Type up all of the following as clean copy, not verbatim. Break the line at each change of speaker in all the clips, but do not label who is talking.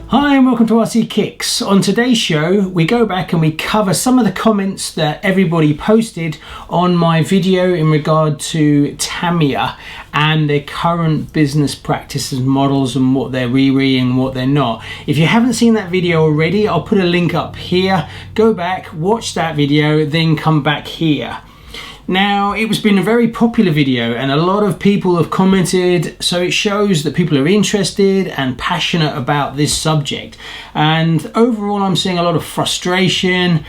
Hi and welcome to RCKicks. On today's show we go back and we cover some of the comments that everybody posted on my video in regard to Tamiya and their current business practices, models, and what they're re-reing and what they're not. If you haven't seen that video already, I'll put a link up here. Go back, watch that video, then come back here. Now, it was been a very popular video and a lot of people have commented, so it shows that people are interested and passionate about this subject. And overall, I'm seeing a lot of frustration,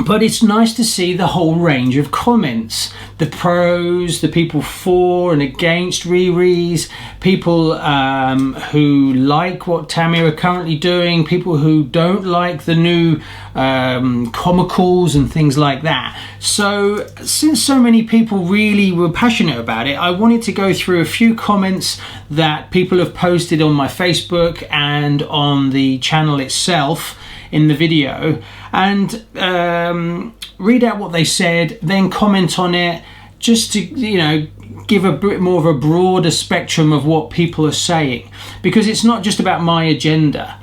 but it's nice to see the whole range of comments. The pros, the people for and against re-rees, people who like what Tamiya are currently doing, people who don't like the new comicals and things like that. So since so many people really were passionate about it, I wanted to go through a few comments that people have posted on my Facebook and on the channel itself in the video, and read out what they said, then comment on it, just to, you know, give a bit more of a broader spectrum of what people are saying, because it's not just about my agenda.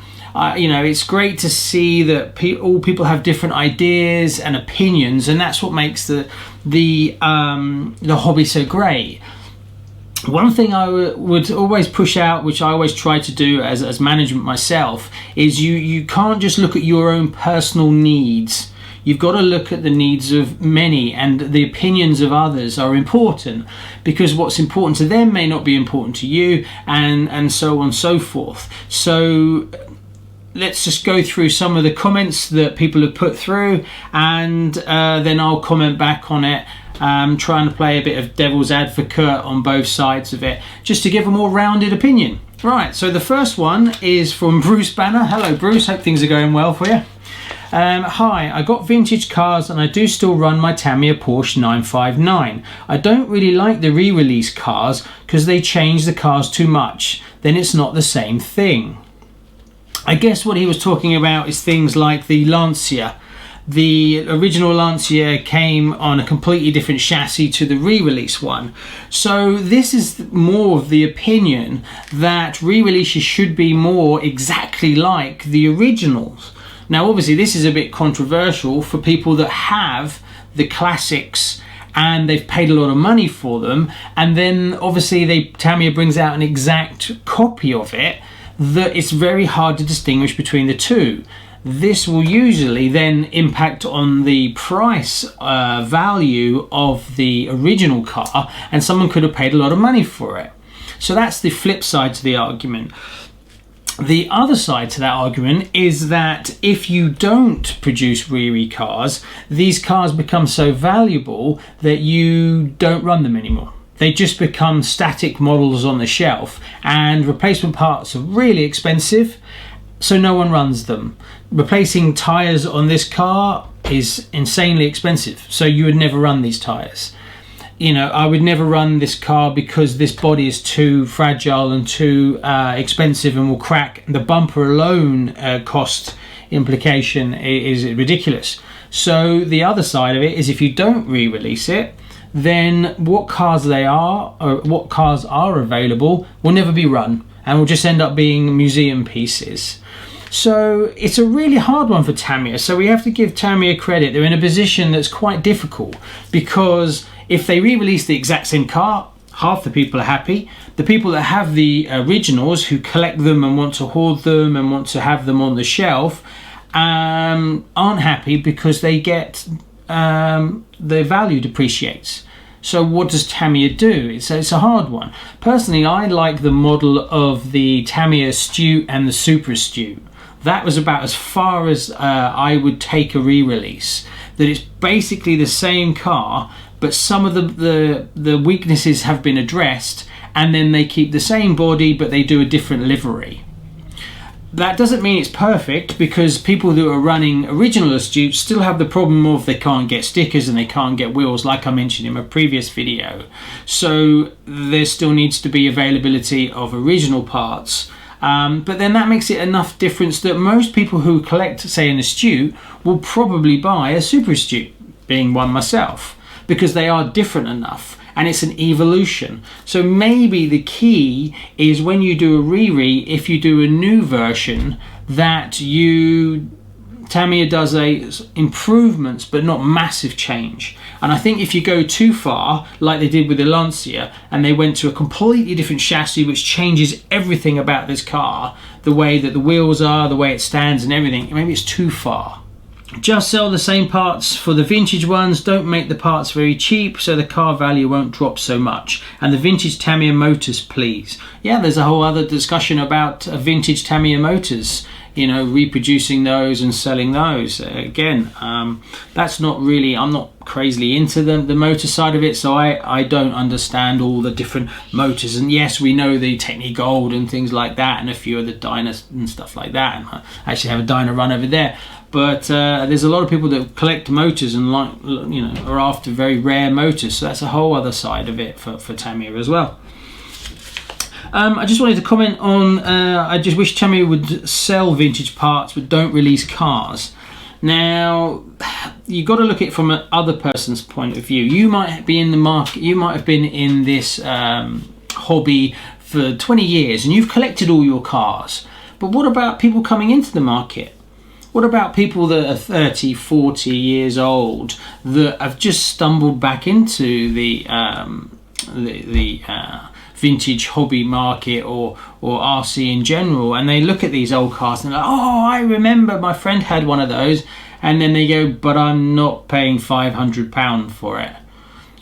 You know, it's great to see that all people have different ideas and opinions, and that's what makes the hobby so great. One thing I would always push out, which I always try to do as management myself, is you can't just look at your own personal needs. You've got to look at the needs of many, and the opinions of others are important, because what's important to them may not be important to you, and so on and so forth. So let's just go through some of the comments that people have put through, and then I'll comment back on it. Trying to play a bit of devil's advocate on both sides of it, just to give a more rounded opinion. Right, so the first one is from Bruce Banner. Hello Bruce, hope things are going well for you. Hi, I got vintage cars and I do still run my Tamiya Porsche 959. I don't really like the re-release cars because they change the cars too much. Then it's not the same thing. I guess what he was talking about is things like the Lancia. The original Lancia came on a completely different chassis to the re-release one. So this is more of the opinion that re-releases should be more exactly like the originals. Now obviously this is a bit controversial for people that have the classics and they've paid a lot of money for them, and then obviously Tamiya brings out an exact copy of it, that it's very hard to distinguish between the two. This will usually then impact on the price value of the original car, and someone could have paid a lot of money for it. So that's the flip side to the argument. The other side to that argument is that if you don't produce re-re cars, these cars become so valuable that you don't run them anymore. They just become static models on the shelf, and replacement parts are really expensive, so no one runs them. Replacing tyres on this car is insanely expensive, so you would never run these tyres. You know, I would never run this car because this body is too fragile and too expensive and will crack. The bumper alone cost implication is ridiculous. So the other side of it is, if you don't re-release it, then what cars are available will never be run and will just end up being museum pieces. So it's a really hard one for Tamiya. So we have to give Tamiya credit. They're in a position that's quite difficult, because if they re-release the exact same car, half the people are happy. The people that have the originals, who collect them and want to hoard them and want to have them on the shelf, aren't happy because they get their value depreciates. So what does Tamiya do? It's a hard one. Personally, I like the model of the Tamiya Astute and the Super Astute. That was about as far as I would take a re-release. That it's basically the same car, but some of the weaknesses have been addressed, and then they keep the same body but they do a different livery. That doesn't mean it's perfect, because people who are running original Astutes still have the problem of they can't get stickers and they can't get wheels, like I mentioned in my previous video. So there still needs to be availability of original parts. But then that makes it enough difference that most people who collect, say, an Astute will probably buy a Super Astute, being one myself, because they are different enough. and it's an evolution. So maybe the key is when you do a if you do a new version, that Tamiya does improvements but not massive change. And I think if you go too far, like they did with the Lancia, and they went to a completely different chassis which changes everything about this car, the way that the wheels are, the way it stands and everything, maybe it's too far. Just sell the same parts for the vintage ones, don't make the parts very cheap so the car value won't drop so much. And the vintage Tamiya motors, please. Yeah, there's a whole other discussion about vintage Tamiya motors, you know, reproducing those and selling those. Again, that's not really, I'm not crazily into the motor side of it, so I don't understand all the different motors. And yes, we know the Techni Gold and things like that, and a few of the Dynas and stuff like that. And I actually have a Dyna run over there. But there's a lot of people that collect motors and, like, you know, are after very rare motors. So that's a whole other side of it for Tamiya as well. I just wanted to comment on, I just wish Tamiya would sell vintage parts but don't release cars. Now, you've got to look at it from another person's point of view. You might be in the market, you might have been in this hobby for 20 years and you've collected all your cars. But what about people coming into the market? What about people that are 30, 40 years old that have just stumbled back into the vintage hobby market or RC in general, and they look at these old cars and they're like, oh, I remember my friend had one of those, and then they go, but I'm not paying £500 for it,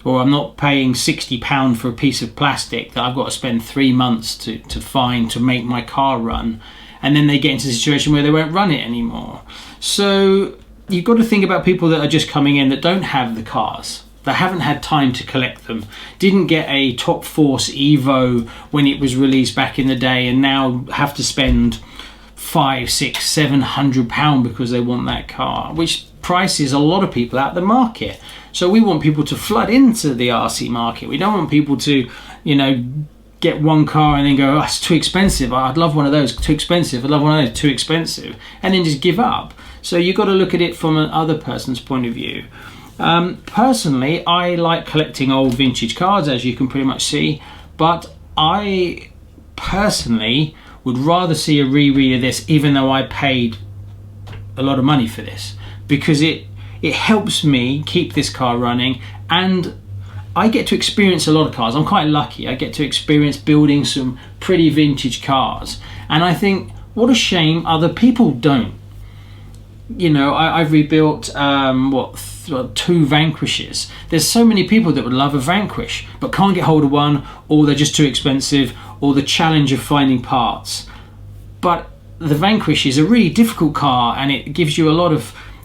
or I'm not paying £60 for a piece of plastic that I've got to spend 3 months to find to make my car run. And then they get into a situation where they won't run it anymore. So you've got to think about people that are just coming in that don't have the cars, that haven't had time to collect them, didn't get a Top Force Evo when it was released back in the day, and now have to spend £500, £600, £700 because they want that car, which prices a lot of people out of the market. So we want people to flood into the RC market. We don't want people to, you know, get one car and then go, oh, it's too expensive, I'd love one of those, too expensive, I'd love one of those, too expensive, and then just give up. So you've got to look at it from another person's point of view. Personally, I like collecting old vintage cars, as you can pretty much see, but I personally would rather see a reread of this, even though I paid a lot of money for this, because it helps me keep this car running, and I get to experience a lot of cars. I'm quite lucky. I get to experience building some pretty vintage cars. And I think, what a shame other people don't. You know, I've rebuilt, 2 Vanquishes. There's so many people that would love a Vanquish, but can't get hold of one, or they're just too expensive, or the challenge of finding parts. But the Vanquish is a really difficult car, and it gives you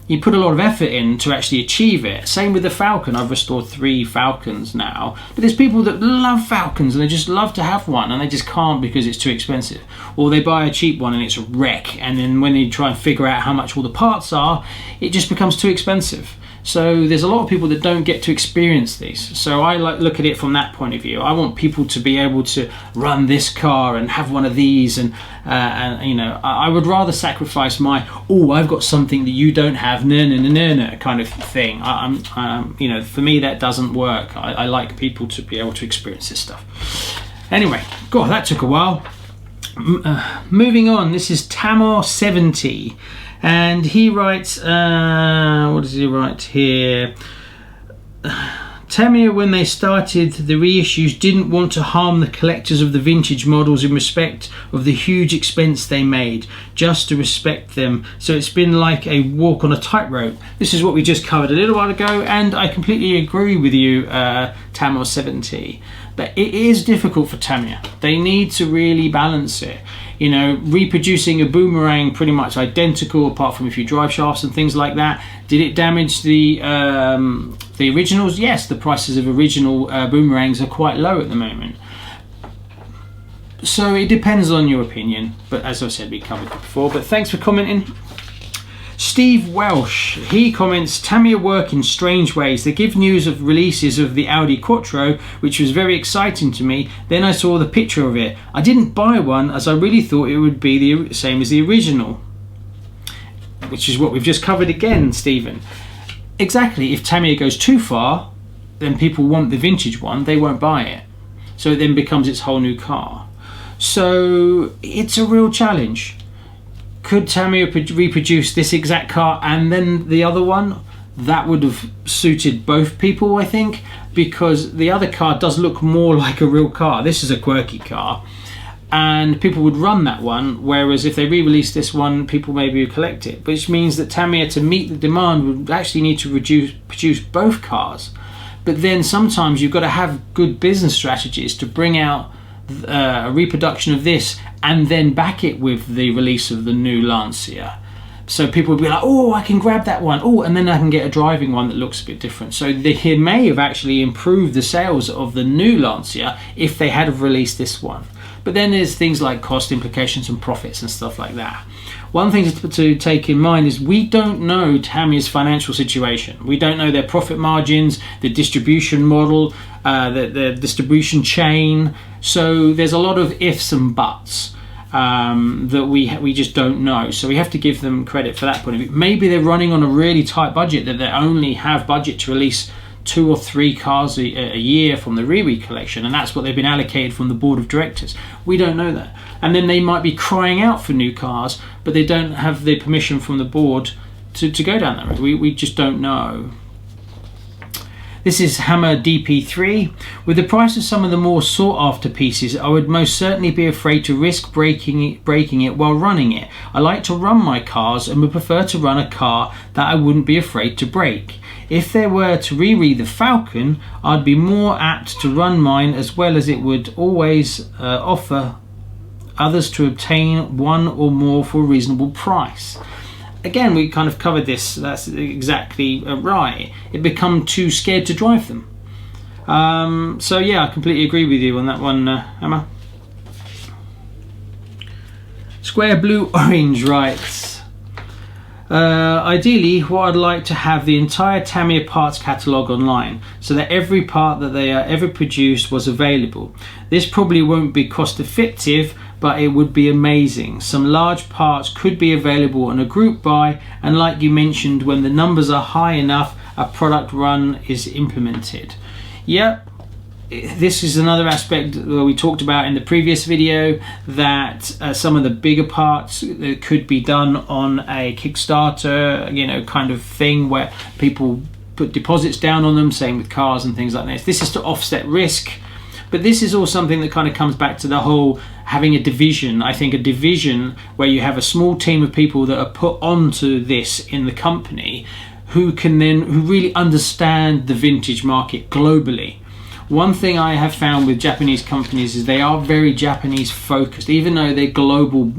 you put a lot of effort in to actually achieve it. Same with the Falcon. I've restored 3 Falcons now. But there's people that love Falcons and they just love to have one, and they just can't because it's too expensive. Or they buy a cheap one and it's a wreck, and then when they try and figure out how much all the parts are, it just becomes too expensive. So there's a lot of people that don't get to experience these. So I look at it from that point of view. I want people to be able to run this car and have one of these, and you know, I would rather sacrifice my, oh, I've got something that you don't have, no kind of thing. You know, for me that doesn't work. I like people to be able to experience this stuff. Anyway, God, that took a while. Moving on, this is Tamor70. And he writes, what does he write here? Tamiya, when they started the reissues, didn't want to harm the collectors of the vintage models in respect of the huge expense they made, just to respect them. So it's been like a walk on a tightrope. This is what we just covered a little while ago, and I completely agree with you, Tamor70. But it is difficult for Tamiya. They need to really balance it. You know, reproducing a boomerang pretty much identical, apart from a few drive shafts and things like that. Did it damage the originals? Yes, the prices of original boomerangs are quite low at the moment. So it depends on your opinion. But as I said, we covered it before. But thanks for commenting. Steve Welsh, he comments, Tamiya work in strange ways. They give news of releases of the Audi Quattro, which was very exciting to me. Then I saw the picture of it. I didn't buy one as I really thought it would be the same as the original. Which is what we've just covered again, Stephen. Exactly, if Tamiya goes too far, then people want the vintage one, they won't buy it. So it then becomes its whole new car. So it's a real challenge. Could Tamiya reproduce this exact car and then the other one? That would have suited both people, I think, because the other car does look more like a real car. This is a quirky car, and people would run that one, whereas if they re-release this one, people maybe would collect it, which means that Tamiya, to meet the demand, would actually need to produce both cars. But then sometimes you've got to have good business strategies to bring out a reproduction of this and then back it with the release of the new Lancia. So people would be like, oh, I can grab that one. Oh, and then I can get a driving one that looks a bit different. So they may have actually improved the sales of the new Lancia if they had have released this one. But then there's things like cost implications and profits and stuff like that. One thing to take in mind is we don't know Tamiya's financial situation. We don't know their profit margins, the distribution model, the distribution chain. So there's a lot of ifs and buts that we just don't know. So we have to give them credit for that point of view. Maybe they're running on a really tight budget, that they only have budget to release 2 or 3 cars a year from the Riri collection, and that's what they've been allocated from the board of directors. We don't know that. And then they might be crying out for new cars, but they don't have the permission from the board to go down that road. We just don't know. This is Hammer DP3. With the price of some of the more sought after pieces, I would most certainly be afraid to risk breaking it while running it. I like to run my cars and would prefer to run a car that I wouldn't be afraid to break. If there were to re the Falcon, I'd be more apt to run mine, as well as it would always offer others to obtain one or more for a reasonable price. Again, we kind of covered this. That's exactly right. It become too scared to drive them. So yeah, I completely agree with you on that one, Emma. Square Blue Orange writes, ideally, what I'd like to have the entire Tamiya parts catalogue online, so that every part that they ever produced was available. This probably won't be cost effective, but it would be amazing. Some large parts could be available on a group buy, and like you mentioned, when the numbers are high enough, a product run is implemented. Yep, this is another aspect that we talked about in the previous video, that some of the bigger parts could be done on a Kickstarter, you know, kind of thing where people put deposits down on them, same with cars and things like this. This is to offset risk. But this is all something that kind of comes back to the whole having a division. I think a division where you have a small team of people that are put onto this in the company who really understand the vintage market globally. One thing I have found with Japanese companies is they are very Japanese focused. Even though they're global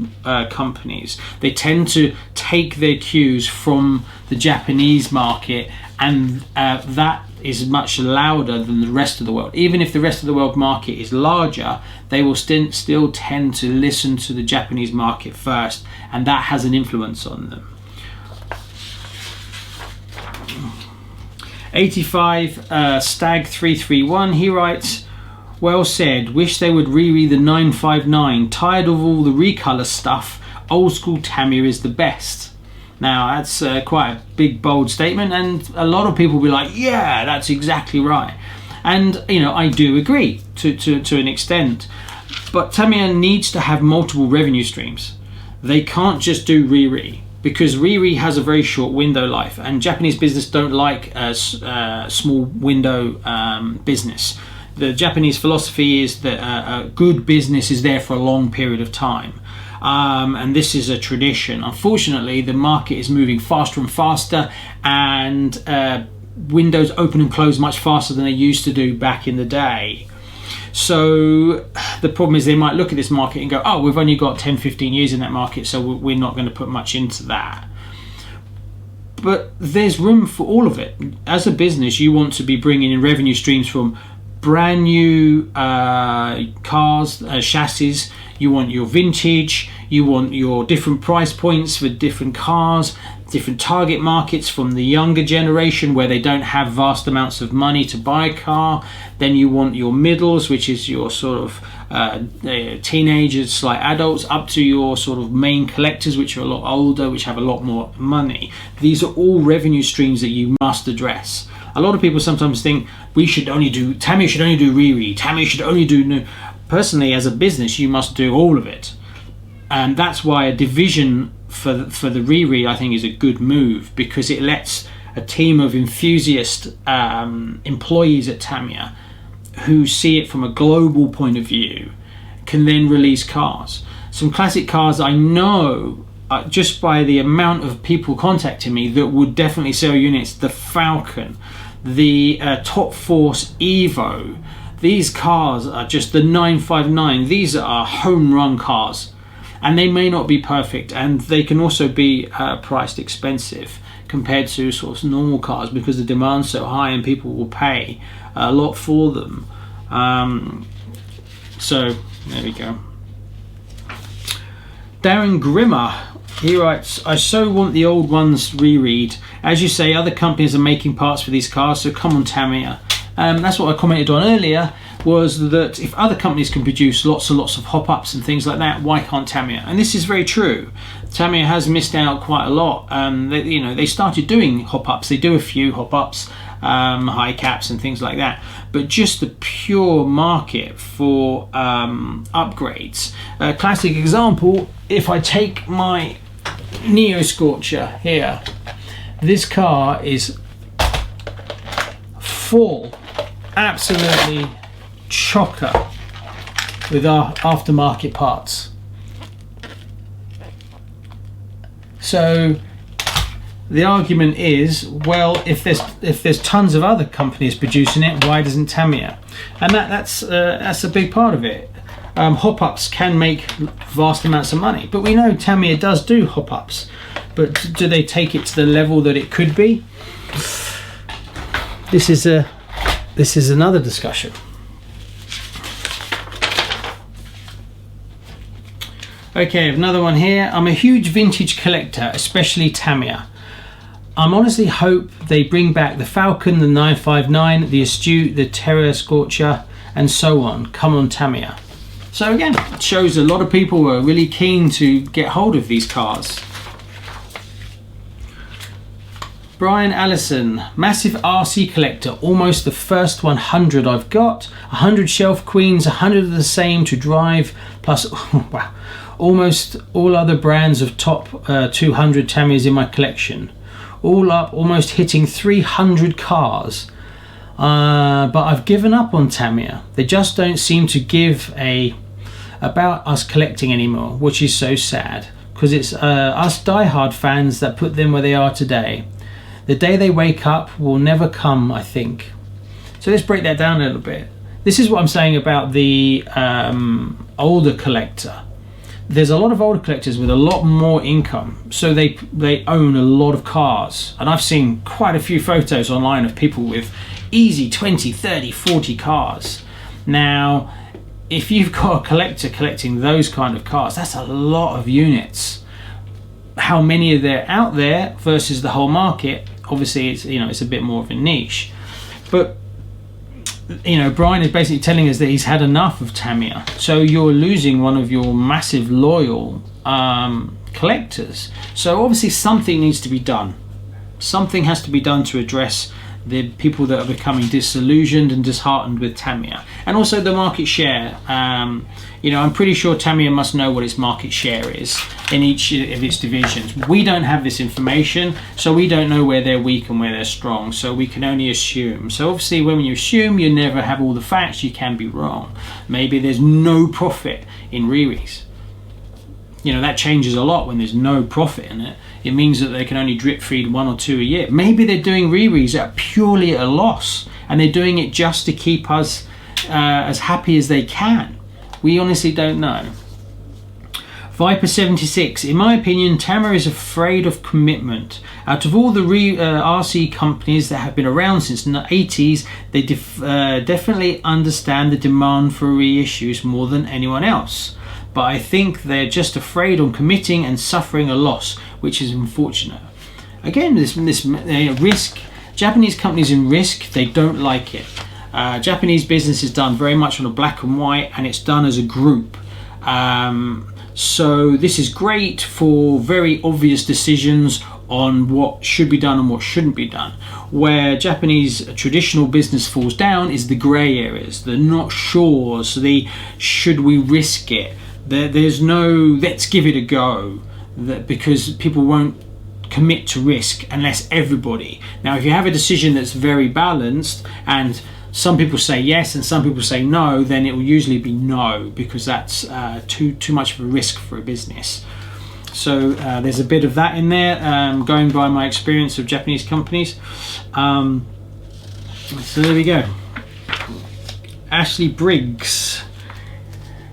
companies, they tend to take their cues from the Japanese market, and that is much louder than the rest of the world. Even if the rest of the world market is larger, they will still tend to listen to the Japanese market first, and that has an influence on them. 85 Stag 331, he writes, well said, wish they would re the 959, tired of all the recolor stuff, old school Tamiya is the best. Now that's quite a big bold statement, and a lot of people will be like, yeah, that's exactly right. And you know, I do agree to an extent, but Tamiya needs to have multiple revenue streams. They can't just do Riri, because Riri has a very short window life, and Japanese business don't like small window business. The Japanese philosophy is that a good business is there for a long period of time. And this is a tradition. Unfortunately, the market is moving faster and faster, and windows open and close much faster than they used to do back in the day. So the problem is they might look at this market and go, oh, we've only got 10-15 years in that market, so we're not going to put much into that. But there's room for all of it. As a business, you want to be bringing in revenue streams from brand new cars, chassis. You want your vintage, you want your different price points for different cars, different target markets from the younger generation where they don't have vast amounts of money to buy a car. Then you want your middles, which is your sort of teenagers, like adults, up to your sort of main collectors, which are a lot older, which have a lot more money. These are all revenue streams that you must address. A lot of people sometimes think Tamiya should only do re-re, Tamiya should only do new. Personally, as a business, you must do all of it. And that's why a division for the re-re, I think, is a good move, because it lets a team of enthusiast employees at Tamiya who see it from a global point of view can then release cars. Some classic cars I know, just by the amount of people contacting me, that would definitely sell units: the Falcon, the Top Force Evo. These cars are just the 959. These are home run cars, and they may not be perfect, and they can also be priced expensive compared to sort of normal cars, because the demand's so high and people will pay a lot for them. So there we go. Darren Grimmer, he writes, I so want the old ones reread. As you say, other companies are making parts for these cars, so come on, Tamiya. That's what I commented on earlier, was that if other companies can produce lots and lots of hop-ups and things like that, why can't Tamiya? And this is very true. Tamiya has missed out quite a lot. They started doing hop-ups. They do a few hop-ups, high caps and things like that. But just the pure market for upgrades. A classic example, if I take my Neo Scorcher here, this car is full, absolutely chocker with our aftermarket parts. So the argument is, well, if there's tons of other companies producing it, why doesn't Tamiya? And that's a big part of it. Hop-ups can make vast amounts of money, but we know Tamiya does do hop-ups, but do they take it to the level that it could be? This is another discussion. Okay, another one here. I'm a huge vintage collector, especially Tamiya. I'm honestly hope they bring back the Falcon, the 959, the Astute, the Terra Scorcher, and so on. Come on, Tamiya. So again, it shows a lot of people are really keen to get hold of these cars. Brian Allison, massive RC collector, almost the first 100 I've got. 100 Shelf Queens, 100 of the same to drive, plus wow, almost all other brands of top 200 Tamiyas in my collection. All up, almost hitting 300 cars. But I've given up on Tamiya. They just don't seem to give about us collecting anymore, which is so sad, because it's us diehard fans that put them where they are today. The day they wake up will never come, I think. So let's break that down a little bit. This is what I'm saying about the older collector. There's a lot of older collectors with a lot more income, so they own a lot of cars, and I've seen quite a few photos online of people with easy 20, 30, 40 cars. Now, if you've got a collector collecting those kind of cars, that's a lot of units. How many are there out there versus the whole market? Obviously, it's a bit more of a niche. But Brian is basically telling us that he's had enough of Tamiya. So you're losing one of your massive loyal collectors. So obviously something needs to be done. Something has to be done to address the people that are becoming disillusioned and disheartened with Tamiya, and also the market share. I'm pretty sure Tamiya must know what its market share is in each of its divisions. We don't have this information, so we don't know where they're weak and where they're strong, so we can only assume. So obviously when you assume, you never have all the facts, you can be wrong. Maybe there's no profit in re-res. That changes a lot when there's no profit in it. It means that they can only drip feed 1 or 2 a year. Maybe they're doing re-res at purely a loss, and they're doing it just to keep us as happy as they can. We honestly don't know. Viper76, in my opinion, Tamiya is afraid of commitment. Out of all the RC companies that have been around since the 80s, they definitely understand the demand for reissues more than anyone else. But I think they're just afraid on committing and suffering a loss, which is unfortunate. Again, this risk, Japanese companies in risk, they don't like it. Japanese business is done very much on a black and white, and it's done as a group. So this is great for very obvious decisions on what should be done and what shouldn't be done. Where Japanese traditional business falls down is the grey areas, the not sures, the should we risk it. There's no let's give it a go, because people won't commit to risk unless everybody. Now if you have a decision that's very balanced and some people say yes and some people say no, then it will usually be no, because that's too much of a risk for a business. So there's a bit of that in there, going by my experience of Japanese companies. So there we go. Ashley Briggs.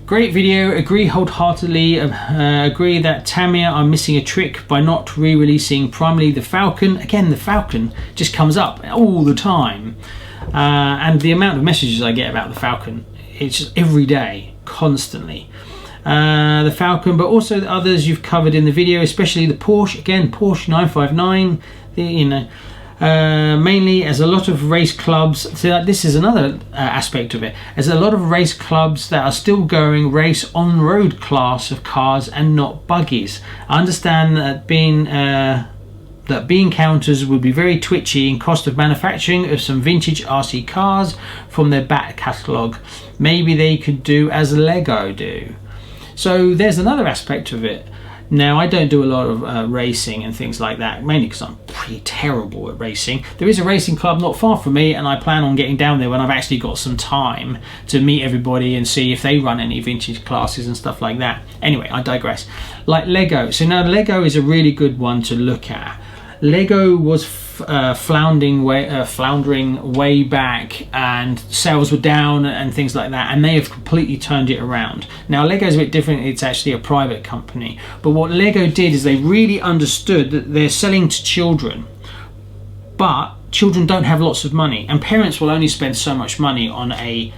Great video, agree wholeheartedly, agree that Tamiya are missing a trick by not re-releasing primarily the Falcon. Again, the Falcon just comes up all the time. And the amount of messages I get about the Falcon, it's just every day, constantly. The Falcon, but also the others you've covered in the video, especially the Porsche. Again, Porsche 959, mainly as a lot of race clubs. So this is another aspect of it. There's a lot of race clubs that are still going race on-road class of cars and not buggies. I understand that bean counters would be very twitchy in cost of manufacturing of some vintage RC cars from their back catalogue. Maybe they could do as Lego do. So there's another aspect of it. Now, I don't do a lot of racing and things like that, mainly because I'm pretty terrible at racing. There is a racing club not far from me, and I plan on getting down there when I've actually got some time to meet everybody and see if they run any vintage classes and stuff like that. Anyway, I digress. Like Lego. So now Lego is a really good one to look at. Lego was floundering way back, and sales were down and things like that, and they have completely turned it around. Now Lego's a bit different, it's actually a private company, but what Lego did is they really understood that they're selling to children, but children don't have lots of money, and parents will only spend so much money on a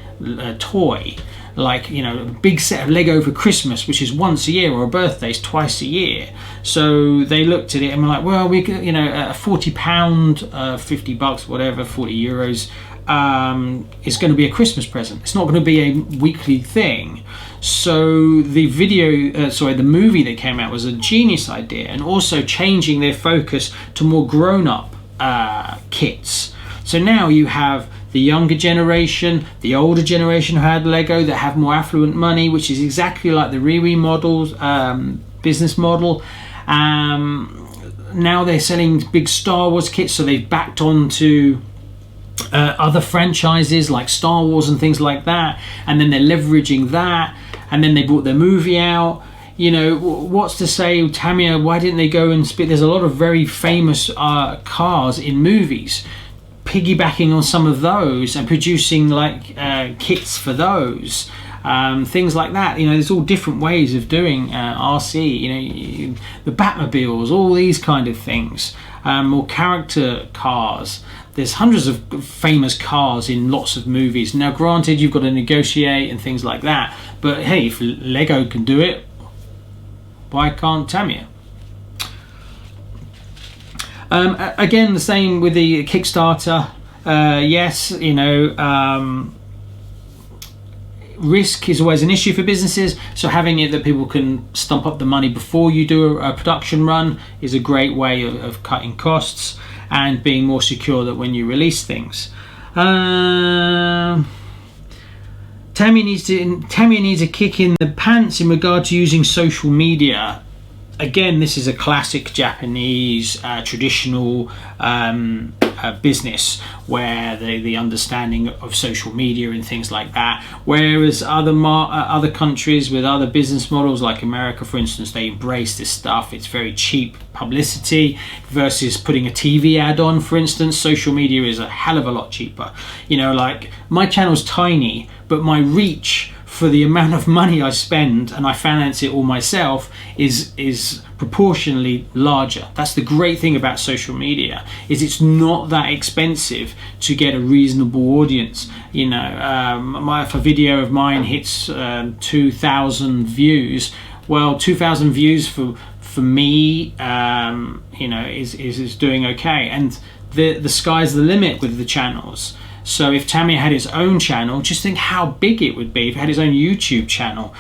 toy. Like, you know, a big set of Lego for Christmas, which is once a year, or a birthday's twice a year. So they looked at it and were like, well, we could, you know, £40, 50 bucks, whatever, 40 euros, is going to be a Christmas present. It's not going to be a weekly thing. So the the movie that came out was a genius idea, and also changing their focus to more grown-up kits. So now you have the younger generation, the older generation who had Lego that have more affluent money, which is exactly like the Riri model's business model. Now they're selling big Star Wars kits, so they've backed onto other franchises like Star Wars and things like that, and then they're leveraging that, and then they brought their movie out. You know, what's to say Tamiya, why didn't they go and spit? There's a lot of very famous cars in movies, piggybacking on some of those and producing like kits for those, things like that. You know, there's all different ways of doing RC. You know, the Batmobiles, all these kind of things, or character cars. There's hundreds of famous cars in lots of movies. Now, granted, you've got to negotiate and things like that, but hey, if Lego can do it, why can't Tamiya? Again, the same with the Kickstarter. Yes, you know, risk is always an issue for businesses, so having it that people can stump up the money before you do a production run is a great way of cutting costs and being more secure that when you release things. Tamiya needs a kick in the pants in regard to using social media. Again, this is a classic Japanese traditional business, where the understanding of social media and things like that, whereas other countries with other business models like America, for instance, they embrace this stuff. It's very cheap publicity versus putting a TV ad on, for instance. Social media is a hell of a lot cheaper. You know, like my channel's tiny, but my reach for the amount of money I spend, and I finance it all myself, is proportionally larger. That's the great thing about social media, is it's not that expensive to get a reasonable audience. You know, if a video of mine hits 2,000 views, well, 2,000 views for me, you know, is doing okay, and the sky's the limit with the channels. So if Tamiya had his own channel, just think how big it would be if he had his own YouTube channel.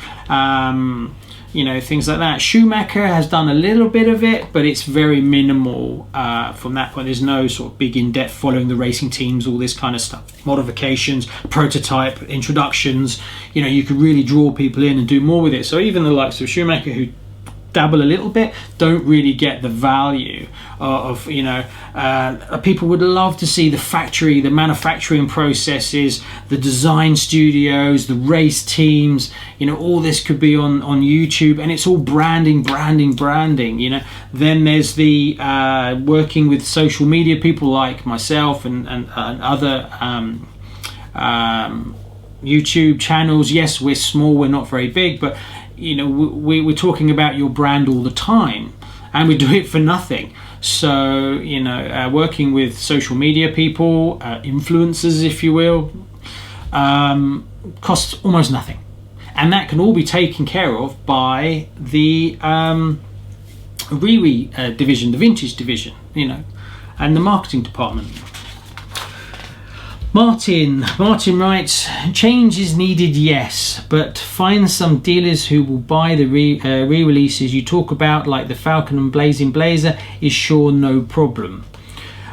you know, things like that. Schumacher has done a little bit of it, but it's very minimal from that point. There's no sort of big in-depth following the racing teams, all this kind of stuff. Modifications, prototype, introductions. You know, you could really draw people in and do more with it. So even the likes of Schumacher, who dabble a little bit, don't really get the value of, you know, people would love to see the factory, the manufacturing processes, the design studios, the race teams, you know, all this could be on YouTube, and it's all branding, you know. Then there's the working with social media people like myself and other YouTube channels. Yes, we're small, we're not very big, but you know, we're talking about your brand all the time, and we do it for nothing. So, you know, working with social media people, influencers, if you will, costs almost nothing. And that can all be taken care of by the division, the vintage division, you know, and the marketing department. Martin writes, change is needed, yes, but find some dealers who will buy the re-releases you talk about, like the Falcon and Blazing Blazer, is sure no problem.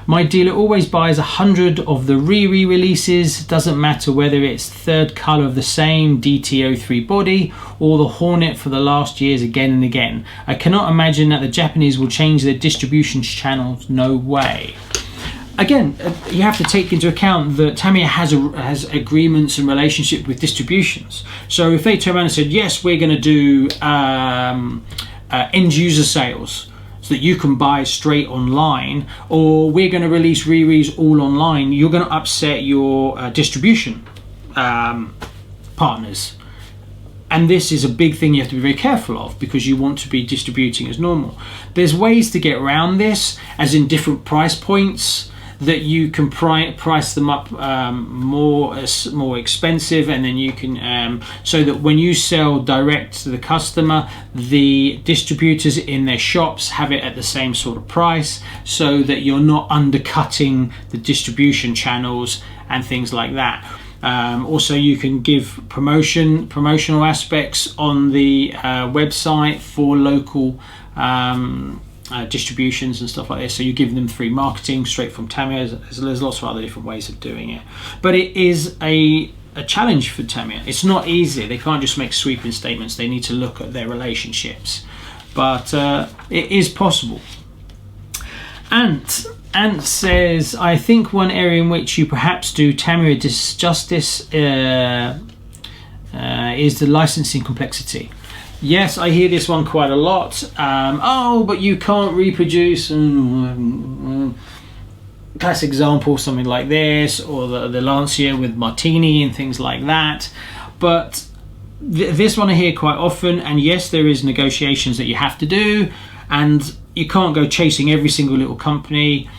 My dealer always buys 100 of the re-releases, doesn't matter whether it's third colour of the same DT03 body or the Hornet for the last years again and again. I cannot imagine that the Japanese will change their distribution channels, no way. Again, you have to take into account that Tamiya has agreements and relationship with distributions. So if they turn around and said, yes, we're going to do end user sales so that you can buy straight online, or we're going to release re-re's all online, you're going to upset your distribution partners. And this is a big thing you have to be very careful of, because you want to be distributing as normal. There's ways to get around this, as in different price points, that you can price them up more expensive, and then you can so that when you sell direct to the customer, the distributors in their shops have it at the same sort of price, so that you're not undercutting the distribution channels and things like that. Also, you can give promotional aspects on the website for local distributions and stuff like this. So you give them free marketing straight from Tamiya. There's lots of other different ways of doing it, but it is a challenge for Tamiya. It's not easy. They can't just make sweeping statements. They need to look at their relationships, but it is possible. Ant says, I think one area in which you perhaps do Tamiya disjustice is the licensing complexity. Yes, I hear this one quite a lot. Oh, but you can't reproduce. Classic example, something like this, or the Lancia with Martini and things like that. But this one I hear quite often, and yes, there is negotiations that you have to do, and you can't go chasing every single little company.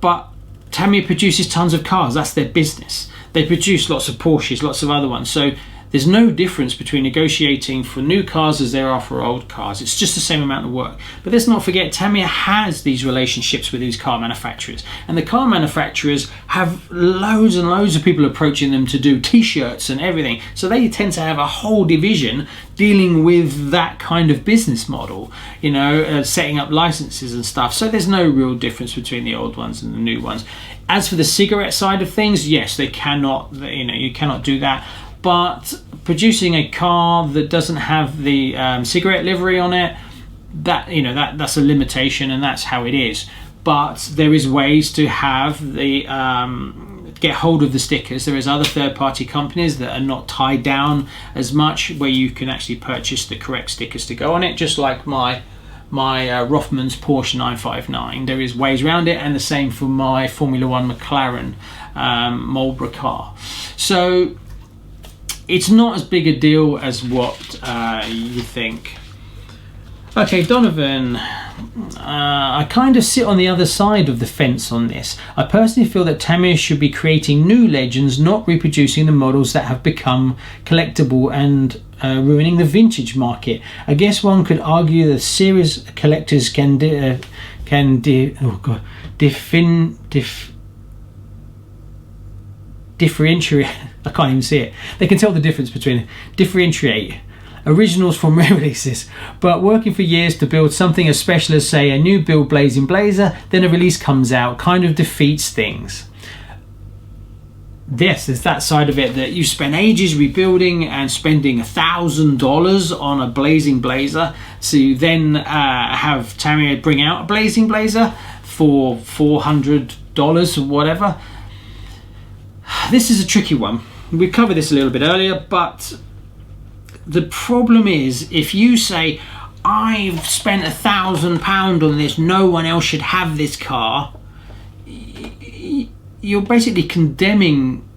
But Tamiya produces tons of cars. That's their business. They produce lots of Porsches, lots of other ones. So there's no difference between negotiating for new cars as there are for old cars. It's just the same amount of work. But let's not forget, Tamiya has these relationships with these car manufacturers. And the car manufacturers have loads and loads of people approaching them to do t-shirts and everything. So they tend to have a whole division dealing with that kind of business model, you know, setting up licenses and stuff. So there's no real difference between the old ones and the new ones. As for the cigarette side of things, yes, they cannot, you know, you cannot do that. But producing a car that doesn't have the cigarette livery on it, that, you know, that's a limitation, and that's how it is. But there is ways to have the get hold of the stickers. There is other third-party companies that are not tied down as much, where you can actually purchase the correct stickers to go on it, just like my Rothmans Porsche 959. There is ways around it, and the same for my Formula One McLaren Marlboro car. So it's not as big a deal as what you think. Okay, Donovan, I kind of sit on the other side of the fence on this. I personally feel that Tamiya should be creating new legends, not reproducing the models that have become collectible and ruining the vintage market. I guess one could argue that series collectors can differentiate. I can't even see it. They can tell the difference between differentiate originals from re-releases, but working for years to build something as special as, say, a new build Blazing Blazer, then a release comes out, kind of defeats things. Yes, there's that side of it, that you spend ages rebuilding and spending $1,000 on a Blazing Blazer to then have Tamiya bring out a Blazing Blazer for $400 or whatever. This is a tricky one. We covered this a little bit earlier, but the problem is, if you say, I've spent £1,000 on this, no one else should have this car, you're basically condemning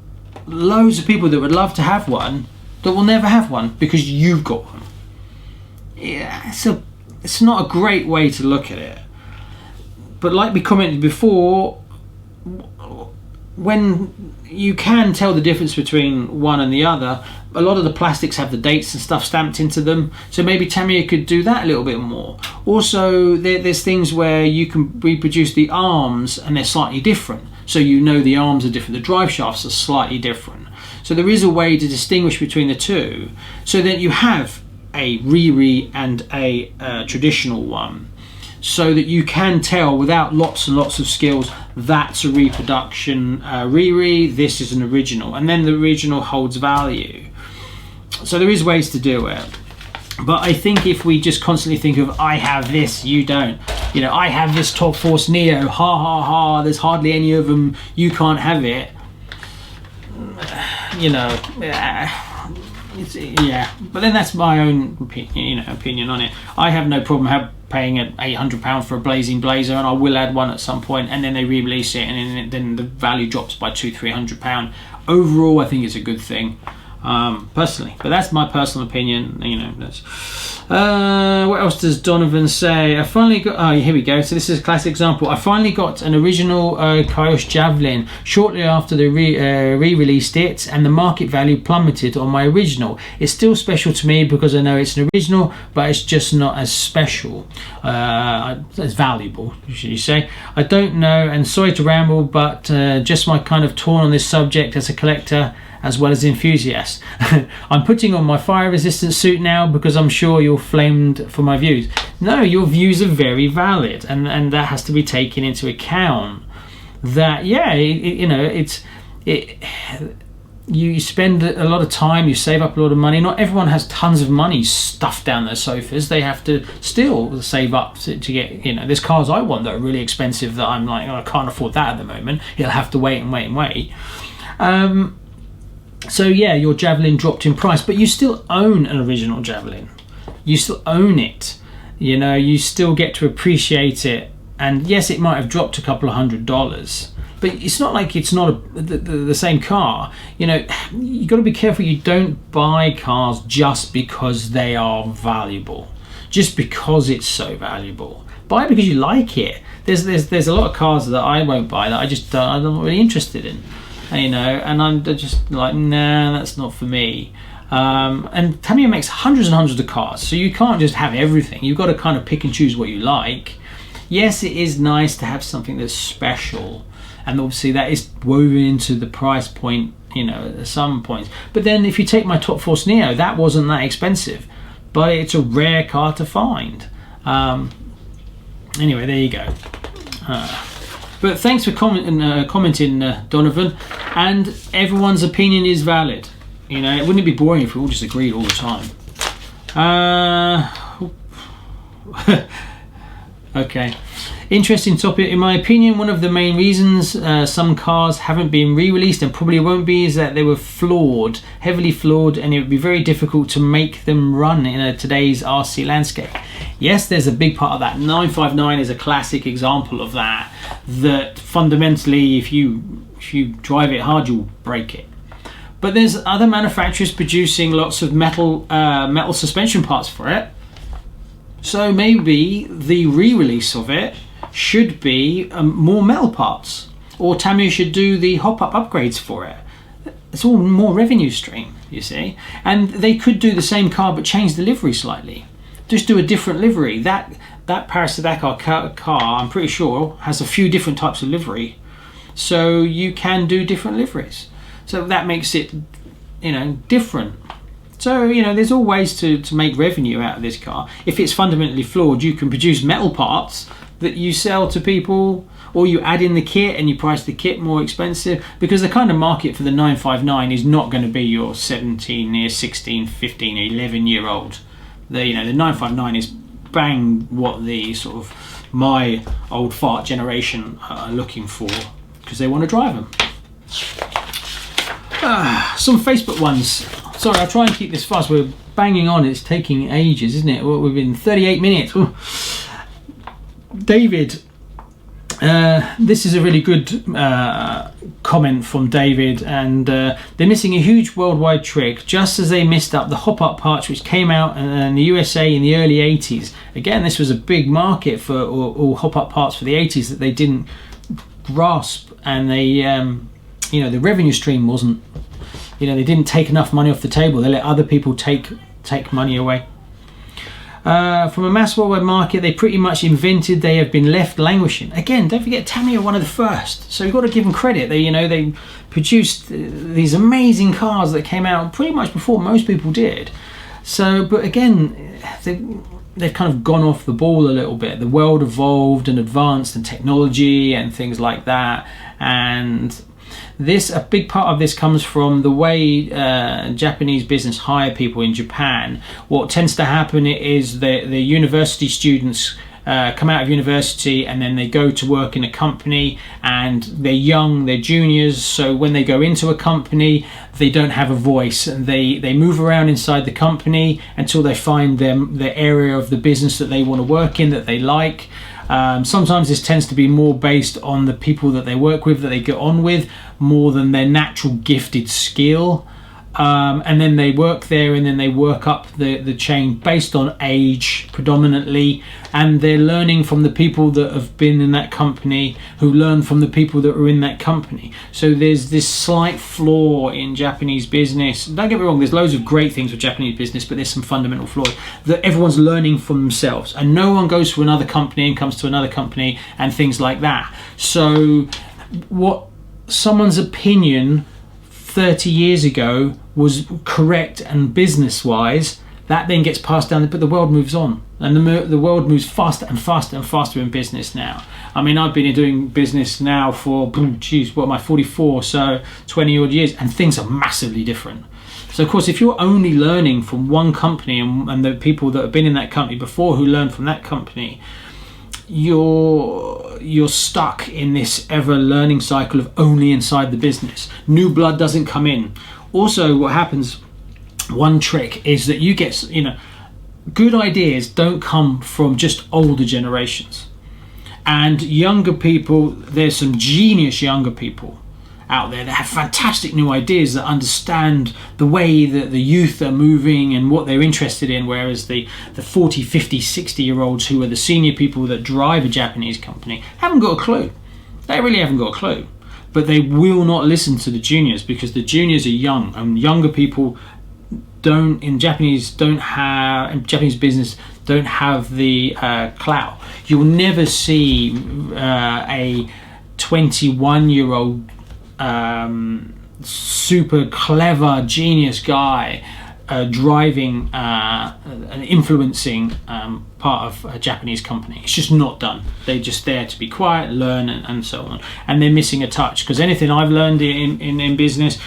loads of people that would love to have one that will never have one because you've got one. Yeah, it's not a great way to look at it. But like we commented before, when you can tell the difference between one and the other, a lot of the plastics have the dates and stuff stamped into them, so maybe Tamiya could do that a little bit more. Also, there's things where you can reproduce the arms and they're slightly different, so you know the arms are different, the drive shafts are slightly different. So there is a way to distinguish between the two, so that you have a re-re and a traditional one, so that you can tell without lots and lots of skills, that's a reproduction re-re, this is an original, and then the original holds value. So there is ways to do it. But I think if we just constantly think of, I have this, you don't. You know, I have this Top Force Neo, ha ha ha, there's hardly any of them, you can't have it. You know, yeah, but then that's my own opinion on it. I have no problem paying £800 for a Blazing Blazer, and I will add one at some point, and then they re-release it, and then the value drops by £200-300. Overall, I think it's a good thing, personally. But that's my personal opinion. You know, that's. What else does Donovan say? I finally got. Oh, here we go. So this is a classic example. I finally got an original Kaios Javelin shortly after they re-released it, and the market value plummeted on my original. It's still special to me because I know it's an original, but it's just not as special, as valuable, should you say? I don't know, and sorry to ramble, but just my kind of torn on this subject as a collector as well as enthusiast. I'm putting on my fire resistant suit now because I'm sure you're flamed for my views. No, your views are very valid, and that has to be taken into account. That, yeah, you spend a lot of time, you save up a lot of money. Not everyone has tons of money stuffed down their sofas. They have to still save up to get, you know, there's cars I want that are really expensive that I'm like, oh, I can't afford that at the moment. You'll have to wait and wait and wait. So yeah, your Javelin dropped in price, but you still own an original Javelin. You still own it. You know, you still get to appreciate it. And yes, it might have dropped a couple of $100, but it's not like it's not the same car. You know, you got to be careful. You don't buy cars just because they are valuable, just because it's so valuable. Buy it because you like it. There's a lot of cars that I won't buy that I'm not really interested in. You know, and I'm just like, nah, that's not for me. And Tamiya makes hundreds and hundreds of cars, so you can't just have everything. You've got to kind of pick and choose what you like. Yes, it is nice to have something that's special, and obviously that is woven into the price point, you know, at some points. But then if you take my Top Force Neo, that wasn't that expensive, but it's a rare car to find. Anyway, there you go. But thanks for commenting, Donovan, and everyone's opinion is valid. You know, wouldn't it be boring if we all just agreed all the time? Okay, interesting topic. In my opinion, one of the main reasons some cars haven't been re-released and probably won't be is that they were flawed, heavily flawed, and it would be very difficult to make them run in today's RC landscape. Yes, there's a big part of that. 959 is a classic example of that. That fundamentally, if you drive it hard, you'll break it. But there's other manufacturers producing lots of metal suspension parts for it. So maybe the re-release of it should be more metal parts, or Tamiya should do the hop-up upgrades for it. It's all more revenue stream, you see. And they could do the same car but change the livery slightly. Just do a different livery. That Paris to Dakar car, I'm pretty sure, has a few different types of livery. So you can do different liveries. So that makes it, you know, different. So, you know, there's all ways to make revenue out of this car. If it's fundamentally flawed, you can produce metal parts that you sell to people, or you add in the kit and you price the kit more expensive, because the kind of market for the 959 is not going to be your 17, 16, 15, 11-year-old. The 959 is bang what the sort of my old fart generation are looking for, because they want to drive them. Some Facebook ones. Sorry, I'll try and keep this fast. We're banging on. It's taking ages, isn't it? Well, we've been 38 minutes. Ooh. David, this is a really good comment from David, and they're missing a huge worldwide trick, just as they missed up the hop-up parts which came out in the USA in the early 80s. Again, this was a big market for all hop-up parts for the 80s that they didn't grasp, and they, the revenue stream wasn't, they didn't take enough money off the table. They let other people take money away. From a mass worldwide market, they pretty much invented. They have been left languishing. Again, don't forget, Tamiya were one of the first, so you've got to give them credit. They produced these amazing cars that came out pretty much before most people did. So, but again, they've kind of gone off the ball a little bit. The world evolved and advanced, and technology and things like that, and a big part of this comes from the way Japanese business hire people in Japan. What tends to happen is the university students come out of university, and then they go to work in a company, and they're young, they're juniors, so when they go into a company, they don't have a voice, and they move around inside the company until they find the area of the business that they want to work in, that they like. Sometimes this tends to be more based on the people that they work with, that they get on with, more than their natural gifted skill. And then they work there, and then they work up the chain based on age predominantly, and they're learning from the people that have been in that company, who learn from the people that are in that company. So there's this slight flaw in Japanese business. Don't get me wrong, there's loads of great things with Japanese business, but there's some fundamental flaws that everyone's learning from themselves, and no one goes to another company and comes to another company and things like that. So what someone's opinion 30 years ago was correct and business-wise, that then gets passed down, but the world moves on, and the world moves faster and faster and faster in business now. I mean, I've been doing business now for, what am I, 44, so 20 odd years, and things are massively different. So of course, if you're only learning from one company and the people that have been in that company before who learned from that company, you're stuck in this ever learning cycle of only inside the business. New blood doesn't come in. Also, what happens, one trick is that you get, good ideas don't come from just older generations. And younger people, there's some genius younger people out there that have fantastic new ideas, that understand the way that the youth are moving and what they're interested in, whereas the 40, 50, 60-year-olds who are the senior people that drive a Japanese company haven't got a clue. They really haven't got a clue. But they will not listen to the juniors, because the juniors are young, and younger people in Japanese business don't have the clout. You'll never see a 21-year-old super clever genius guy driving and influencing part of a Japanese company. It's just not done. They're just there to be quiet, learn, and so on. And they're missing a touch, because anything I've learned in business,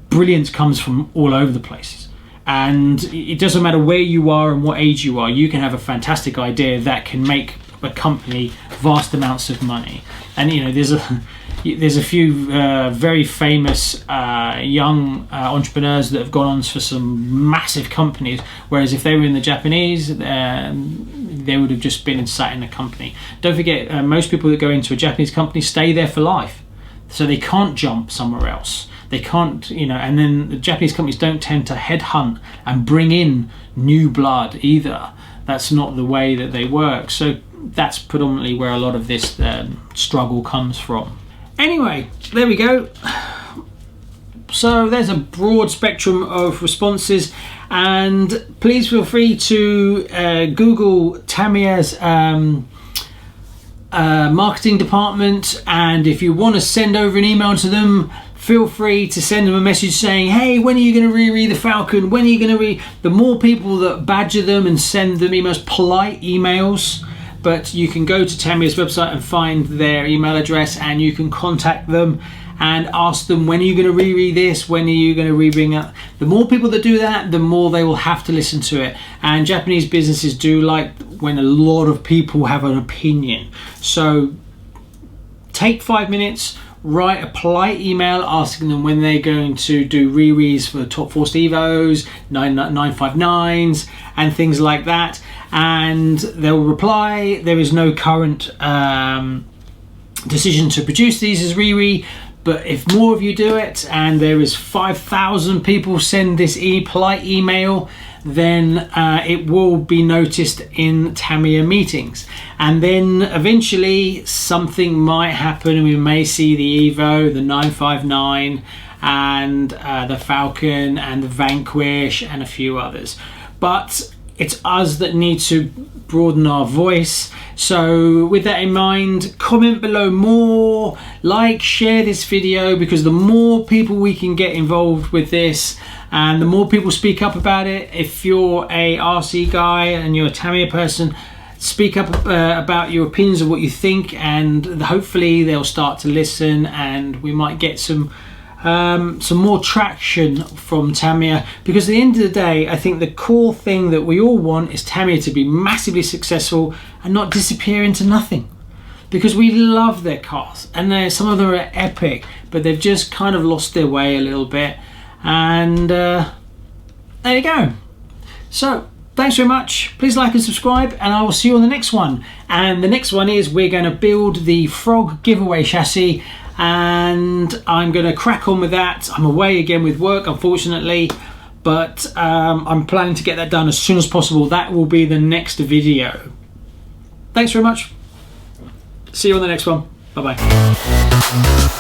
brilliance comes from all over the place. And it doesn't matter where you are and what age you are, you can have a fantastic idea that can make a company vast amounts of money. And there's a few very famous young entrepreneurs that have gone on for some massive companies, whereas if they were in the Japanese, they would have just been and sat in a company. Don't forget, most people that go into a Japanese company stay there for life, so they can't jump somewhere else. They can't, and then the Japanese companies don't tend to headhunt and bring in new blood either. That's not the way that they work. So that's predominantly where a lot of this struggle comes from. Anyway, there we go. So there's a broad spectrum of responses, and please feel free to Google Tamiya's marketing department, and if you want to send over an email to them, feel free to send them a message saying, hey, when are you going to re-re the Falcon? When are you going to the more people that badger them and send them emails, polite emails, but you can go to Tamiya's website and find their email address, and you can contact them and ask them, when are you going to re-re this? When are you going to re-bring up? The more people that do that, the more they will have to listen to it. And Japanese businesses do like when a lot of people have an opinion. So take 5 minutes, write a polite email asking them when they're going to do re-re's for Top Force Evos, 959s, and things like that. And they'll reply, there is no current decision to produce these as re-re, but if more of you do it and there is 5,000 people send this polite email, then it will be noticed in Tamiya meetings. And then eventually something might happen, and we may see the Evo, the 959, and the Falcon, and the Vanquish, and a few others. But it's us that need to broaden our voice. So with that in mind, comment below more, like, share this video, because the more people we can get involved with this, and the more people speak up about it. If you're a RC guy and you're a Tamiya person, speak up about your opinions of what you think, and hopefully they'll start to listen, and we might get some more traction from Tamiya. Because at the end of the day, I think the core thing that we all want is Tamiya to be massively successful and not disappear into nothing, because we love their cars, and some of them are epic, but they've just kind of lost their way a little bit. And there you go. So thanks very much. Please like and subscribe, and I will see you on the next one. And the next one is we're going to build the Frog giveaway chassis, and I'm going to crack on with that. I'm away again with work, unfortunately, but I'm planning to get that done as soon as possible. That will be the next video. Thanks very much. See you on the next one. Bye bye.